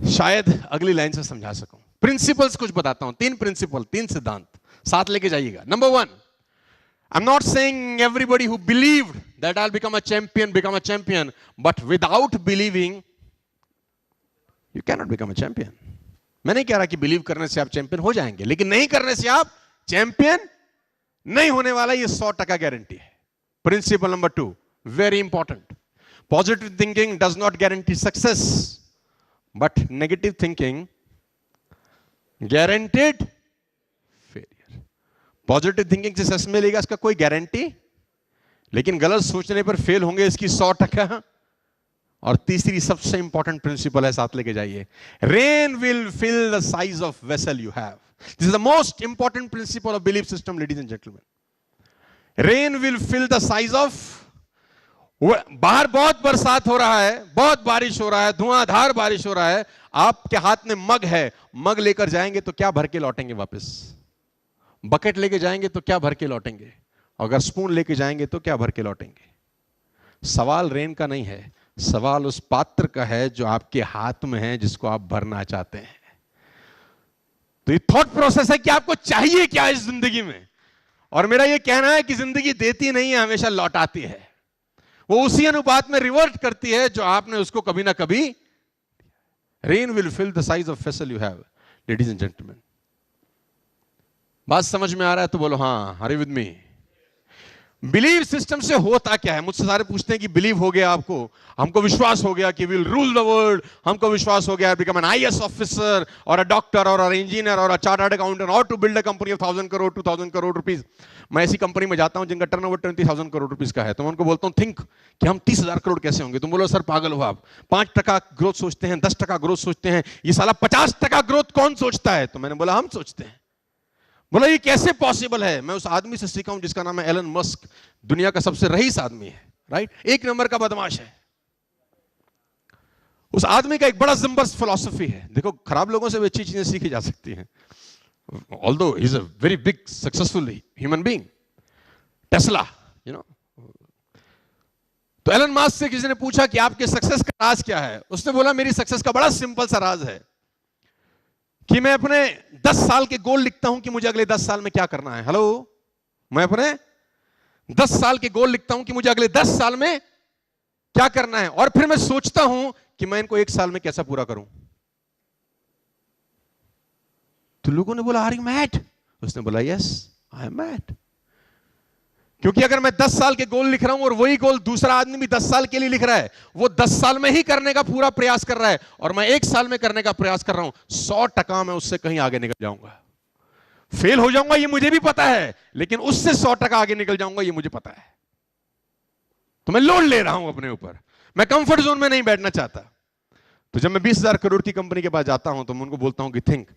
शायद अगली लाइन से समझा सकूं। प्रिंसिपल्स कुछ बताता हूं, 3 प्रिंसिपल, 3 सिद्धांत साथ लेके जाइएगा। Number 1, I'm not saying everybody who believed that I'll become a champion, but without believing, you cannot become a champion. मैं नहीं कह रहा कि बिलीव करने से आप चैंपियन हो जाएंगे, लेकिन नहीं करने से आप चैंपियन नहीं होने वाला, ये 100% गारंटी है। Principle number 2, very important. Positive thinking does not guarantee success, but negative thinking guaranteed failure. Positive thinking से सक्सेस मिलेगा, इसका कोई गारंटी, लेकिन गलत सोचने पर फेल होंगे, इसकी 100%। और तीसरी सबसे इंपॉर्टेंट प्रिंसिपल है, साथ लेके जाइए, rain will fill the size of vessel you have. This is the most important principle of belief system, ladies and gentleman. Rain will fill the size of, बाहर बहुत बरसात हो रहा है, बहुत बारिश हो रहा है, धुआंधार बारिश हो रहा है, आपके हाथ में मग है, मग लेकर जाएंगे तो क्या भर के लौटेंगे वापस? बकेट लेके जाएंगे तो क्या भर के लौटेंगे? अगर स्पून लेके जाएंगे तो क्या भर के लौटेंगे? सवाल रेन का नहीं है, सवाल उस पात्र का है जो आपके हाथ में है, जिसको आप भरना चाहते हैं। तो ये थॉट प्रोसेस है कि आपको चाहिए क्या इस जिंदगी में। और मेरा ये कहना है कि जिंदगी देती नहीं है, हमेशा लौटाती है। वो उसी अनुपात में रिवर्ट करती है जो आपने उसको कभी ना कभी। Rain will fill the size of vessel you have. Ladies and gentleman, बात समझ में आ रहा है तो बोलो हाँ, are you with me? Believe system से होता क्या है? मुझसे सारे पूछते हैं कि बिलीव हो गया आपको, हमको विश्वास हो गया कि विल रूल द वर्ल्ड, हमको विश्वास हो गया बिकम एन आईएएस ऑफिसर और अ डॉक्टर और इंजीनियर और अ चार्टर्ड अकाउंटेंट और to build a company of 1000 crore 2000 crore rupees. मैं ऐसी कंपनी में जाता हूं जिनका टर्नओवर 20,000 करोड़ रुपीज का है, तो मैं उनको बोलता हूं थिंक कि हम 30,000 करोड़ कैसे होंगे? तुम बोलो सर पागल हो आप, 5% ग्रोथ सोचते हैं, 10% ग्रोथ सोचते हैं, ये साला 50% ग्रोथ कौन सोचता है? तो मैंने बोला हम सोचते हैं। बोला ये कैसे पॉसिबल है? मैं उस आदमी से सीखा हूं जिसका नाम है एलन मस्क, दुनिया का सबसे रईस आदमी है, राइट, 1 नंबर का बदमाश है। उस आदमी का एक बड़ा जबरदस्त फिलॉसफी है। देखो, खराब लोगों से भी अच्छी चीजें सीखी जा सकती हैं, although he is a very big successful human being, Tesla, you know. तो एलन मस्क से किसी ने पूछा कि आपके सक्सेस का राज क्या है? उसने बोला मेरी सक्सेस का बड़ा सिंपल सा राज है कि मैं अपने 10 साल के गोल लिखता हूं कि मुझे अगले 10 साल में क्या करना है। हेलो, मैं अपने 10 साल के गोल लिखता हूं कि मुझे अगले 10 साल में क्या करना है, और फिर मैं सोचता हूं कि मैं इनको 1 साल में कैसा पूरा करूं। तो लोगों ने बोला आर यू मैड? उसने बोला यस आई एम मैड, क्योंकि अगर मैं 10 साल के गोल लिख रहा हूं और वही गोल दूसरा आदमी भी 10 साल के लिए लिख रहा है, वो 10 साल में ही करने का पूरा प्रयास कर रहा है और मैं 1 साल में करने का प्रयास कर रहा हूं, 100% मैं उससे कहीं आगे निकल जाऊंगा। फेल हो जाऊंगा ये मुझे भी पता है, लेकिन उससे 100% आगे निकल जाऊंगा ये मुझे पता है। तो मैं लोड ले रहा हूं अपने ऊपर, मैं कंफर्ट जोन में नहीं बैठना चाहता। तो जब मैं 20,000 करोड़ की कंपनी के पास जाता हूं तो मैं उनको बोलता हूं कि think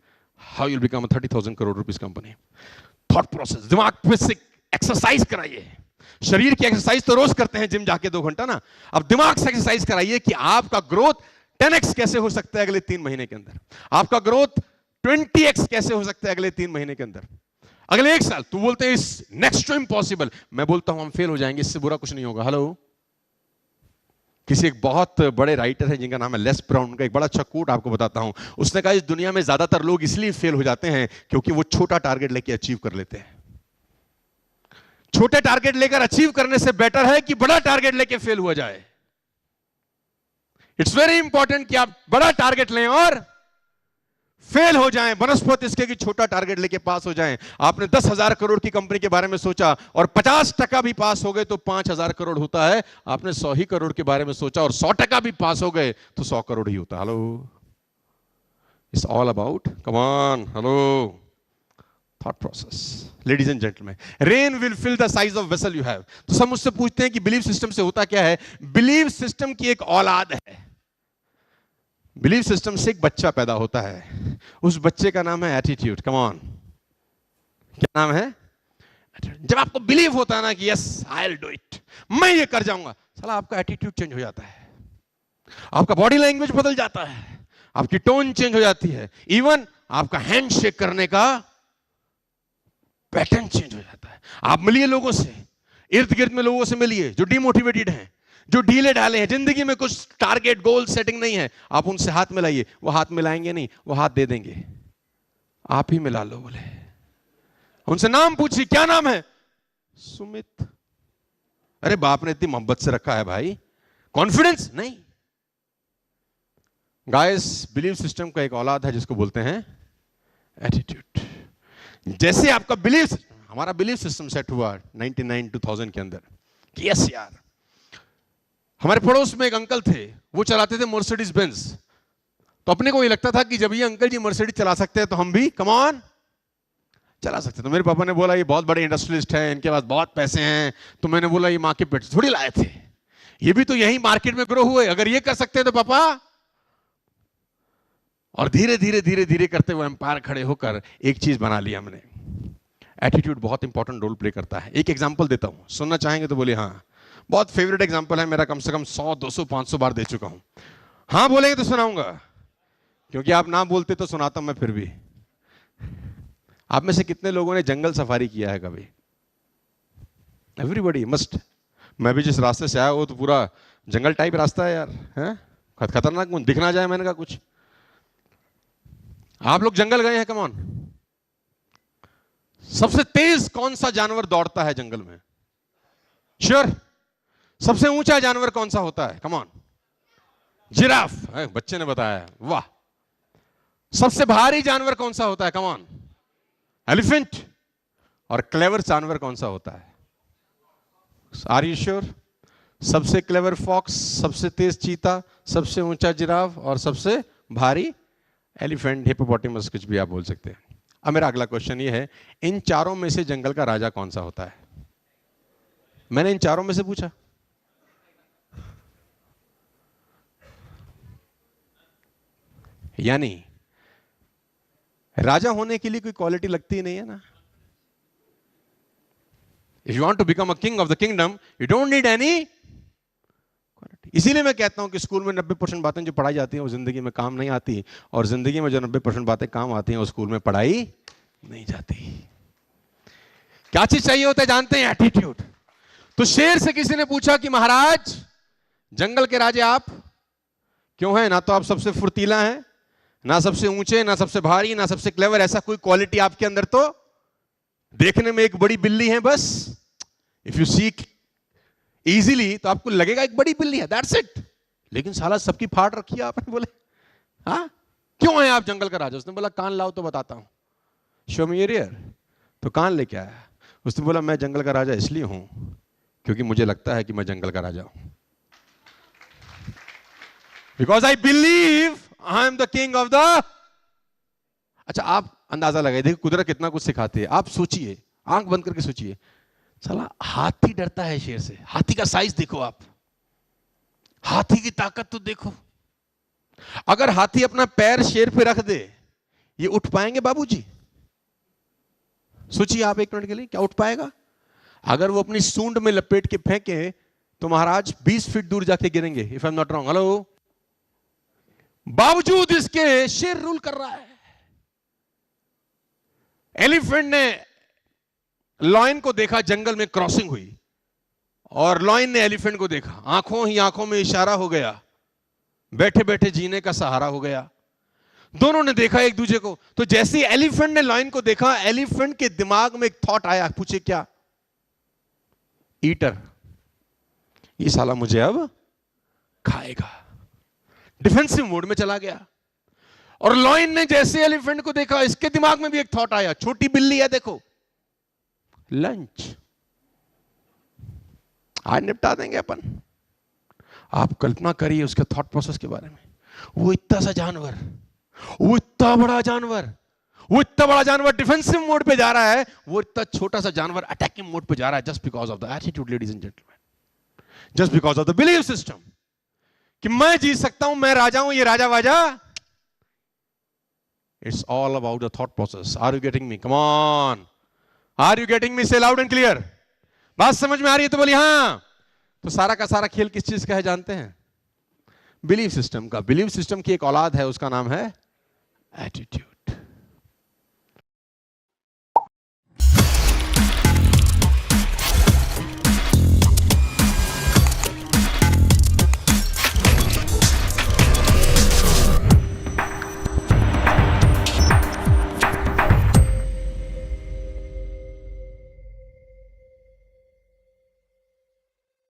how you'll become a 30,000 crore rupees company. Thought process, दिमाग पे से एक्सरसाइज कराइए। शरीर की एक्सरसाइज तो रोज करते हैं जिम जाके 2 घंटा ना, अब दिमाग से एक्सरसाइज कराइए कि आपका ग्रोथ 10x कैसे हो सकता है अगले 3 महीने के अंदर, आपका ग्रोथ 20x कैसे हो सकता है अगले 3 महीने के अंदर, अगले 1 साल। तो बोलते हैं इस नेक्स्ट टू इम्पॉसिबल, मैं बोलता हूं हम फेल हो जाएंगे, इससे बुरा कुछ नहीं होगा। हेलो, किसी एक बहुत बड़े राइटर है जिनका नाम है लेस ब्राउन, का एक बड़ा अच्छा कोट आपको बताता हूं। उसने कहा इस दुनिया में ज्यादातर लोग इसलिए फेल हो जाते हैं क्योंकि वो छोटा टारगेट लेके अचीव कर लेते हैं। छोटे टारगेट लेकर अचीव करने से बेटर है कि बड़ा टारगेट लेके फेल हुआ जाए। इट्स वेरी इंपॉर्टेंट कि आप बड़ा टारगेट लें और फेल हो जाएं, बनस्पत इसके कि छोटा टारगेट लेके पास हो जाएं। आपने 10,000 करोड़ की कंपनी के बारे में सोचा और 50% भी पास हो गए तो 5,000 करोड़ होता है। आपने 100 ही करोड़ के बारे में सोचा और 100% भी पास हो गए तो 100 करोड़ ही होता। Hello, it's all about, come on, hello, thought process. Ladies and gentleman, rain will fill the size of vessel you have. तो सब मुझसे पूछते हैं कि बिलीफ सिस्टम से होता क्या है? बिलीफ सिस्टम की एक औलाद है। बिलीफ सिस्टम से एक बच्चा पैदा होता है, उस बच्चे का नाम है एटीट्यूड। कम ऑन, क्या नाम है? जब आपको बिलीव होता है ना कि yes I will do it, मैं ये कर जाऊंगा, साला आपका एटीट्यूड चेंज हो जाता है, आपका बॉडी लैंग्वेज बदल जाता है, आपकी टोन चेंज हो जाती है, इवन आपका हैंड शेक करने का पैटर्न चेंज हो जाता है। आप मिलिए लोगों से, इर्द गिर्द में लोगों से मिलिए जो डिमोटिवेटेड हैं, जो ढीले ढाले हैं, जिंदगी में कुछ टारगेट गोल सेटिंग नहीं है, आप उनसे हाथ मिलाइए, वो हाथ मिलाएंगे नहीं, वो हाथ दे देंगे, आप ही मिला लो। बोले उनसे नाम पूछिए, क्या नाम है? सुमित। अरे बाप ने इतनी मोहब्बत से रखा है भाई, कॉन्फिडेंस नहीं। गाइस, बिलीव सिस्टम का एक औलाद है जिसको बोलते हैं एटीट्यूड। जैसे आपका बिलीव, हमारा बिलीव सिस्टम सेट हुआ 99 2000 के अंदर कि यस यार, हमारे पड़ोस में एक अंकल थे, वो चलाते थे मर्सिडीज बेंज। तो अपने को ये लगता था कि जब ये अंकल जी मर्सिडीज चला सकते हैं तो हम भी कम ऑन चला सकते। तो मेरे पापा ने बोला ये बहुत बड़े इंडस्ट्रियलिस्ट हैं, इनके पास बहुत पैसे हैं। तो मैंने बोला ये माँ के पेट से थोड़ी लाए थे, ये भी तो यही मार्केट में ग्रो हुए, अगर ये कर सकते हैं तो पापा। और धीरे धीरे धीरे धीरे करते हुए एम्पायर खड़े होकर एक चीज बना ली हमने। एटीट्यूड बहुत इंपॉर्टेंट रोल प्ले करता है। एक एग्जांपल देता हूं, सुनना चाहेंगे तो बोलिए हाँ। बहुत फेवरेट एग्जांपल है मेरा, कम से कम 100 200 500 बार दे चुका हूं। हाँ बोलेंगे तो सुनाऊंगा, क्योंकि आप ना बोलते तो सुनाता हूं मैं फिर भी। आप में से कितने लोगों ने जंगल सफारी किया है कभी? Everybody must. मैं भी जिस रास्ते से आया वो तो पूरा जंगल टाइप रास्ता है यार, है खतरनाक, दिख ना जाए मैंने कहा कुछ। आप लोग जंगल गए हैं? Come on. सबसे तेज कौन सा जानवर दौड़ता है जंगल में? श्योर। सबसे ऊंचा जानवर कौन सा होता है? Come on. जिराफ। बच्चे ने बताया, वाह। सबसे भारी जानवर कौन सा होता है? Come on. एलिफेंट। और क्लेवर जानवर कौन सा होता है? Are you sure? सबसे क्लेवर फॉक्स, सबसे तेज चीता, सबसे ऊंचा जिराफ और सबसे भारी एलिफेंट, हिप्पोपोटामस, कुछ भी आप बोल सकते हैं। अब मेरा अगला क्वेश्चन ये है, इन चारों में से जंगल का राजा कौन सा होता है? मैंने इन चारों में से पूछा। यानी राजा होने के लिए कोई क्वालिटी लगती ही नहीं है ना। If you want to become a king of the kingdom, you don't need any quality. इसीलिए मैं कहता हूं कि स्कूल में 90% बातें जो पढ़ाई जाती हैं वो जिंदगी में काम नहीं आती, और जिंदगी में जो 90% बातें काम आती हैं वो स्कूल में पढ़ाई नहीं जाती। क्या चीज चाहिए होता है जानते हैं? एटीट्यूड। तो शेर से किसी ने पूछा कि महाराज, जंगल के राजे आप क्यों हैं? ना तो आप सबसे फुर्तीला हैं, ना सबसे ऊंचे, ना सबसे भारी, ना सबसे क्लेवर, ऐसा कोई क्वालिटी आपके अंदर तो देखने में एक बड़ी बिल्ली है बस। इफ यू सीक इजीली तो आपको लगेगा एक बड़ी बिल्ली है, दैट्स इट। लेकिन साला सबकी फाड़ रखी है आपने। बोले हाँ क्यों है आप जंगल का राजा? उसने बोला कान लाओ तो बताता हूं, शो मी योर ईयर। तो कान लेके आया। उसने बोला मैं जंगल का राजा इसलिए हूं क्योंकि मुझे लगता है कि मैं जंगल का राजा हूं, because I believe I am the king of the. अच्छा आप अंदाजा लगाइए, देखिए कुदरत कितना कुछ सिखाती है। आप सोचिए, आंख बंद करके सोचिए, साला हाथी डरता है शेर से। हाथी का साइज देखो आप, हाथी की ताकत तो देखो। अगर हाथी अपना पैर शेर पे रख दे, ये उठ पाएंगे बाबूजी? सोचिए आप एक मिनट के लिए, क्या उठ पाएगा? अगर वो अपनी सूंड में लपेट के फेंके तो महाराज 20 फीट दूर जाके गिरेंगे, if I am not wrong. Hello. बावजूद इसके शेर रूल कर रहा है। एलिफेंट ने लॉयन को देखा, जंगल में क्रॉसिंग हुई, और लॉयन ने एलिफेंट को देखा, आंखों ही आंखों में इशारा हो गया, बैठे बैठे जीने का सहारा हो गया। दोनों ने देखा एक दूसरे को। तो जैसे एलिफेंट ने लॉयन को देखा, एलिफेंट के दिमाग में एक थॉट आया, पूछे क्या? ईटर, ये साला मुझे अब खाएगा। डिफेंसिव मोड में चला गया। और लॉयन ने जैसे एलिफेंट को देखा, इसके दिमाग में भी एक थॉट आया, छोटी बिल्ली है देखो, लंच, आज निपटा देंगे अपन। आप कल्पना करिए उसके थॉट प्रोसेस के बारे में। वो इतना सा जानवर, वो इतना बड़ा जानवर, वो इतना बड़ा जानवर डिफेंसिव मोड पे जा रहा है, वो इतना छोटा सा जानवर अटैकिंग मोड पे जा रहा है, just because of the attitude ladies and gentleman, just because of the believe system कि मैं जीत सकता हूं, मैं राजा हूं, ये राजा वाजा। It's all about the thought process. Are you getting me? Come on, are you getting me? Say loud and clear. बात समझ में आ रही है तो बोलिए हाँ। तो सारा का सारा खेल किस चीज का है जानते हैं? बिलीव सिस्टम का। बिलीव सिस्टम की एक औलाद है, उसका नाम है एटीट्यूड।